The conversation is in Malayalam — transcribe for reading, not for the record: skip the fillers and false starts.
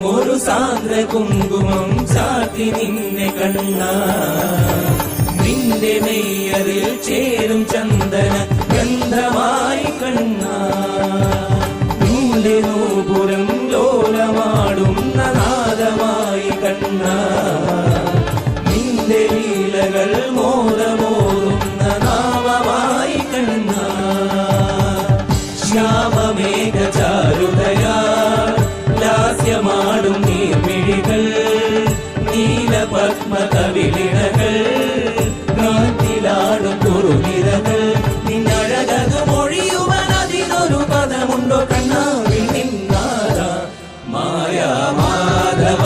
ഒരു സാന്ദ്ര കുങ്കുമം ചാർത്തി നിന്നെ കണ്ണ നിന്റെ നെയ്യറിൽ ചേരും ചന്ദന ഗന്ധമായി കണ്ണ നിന്റെ നൂപുരം ലോലമാടുന്ന നാദമായി കണ്ണ നിന്റെ ലീലകൾ മോദമോതുന്ന നാമമായി കണ്ണ ശ്യാമമേഘചാരുതയാ ലാസ്യമാടും നീർമിഴികൾ നീലപത്മകവിളിണകൾ കാറ്റിലാടും കുറുനിരകൾ നിന്നഴകത് മൊഴിയുവൻ അതിനൊരു പദമുണ്ടോ കണ്ണാവിൽ നിന്നാര മായാ മാധവ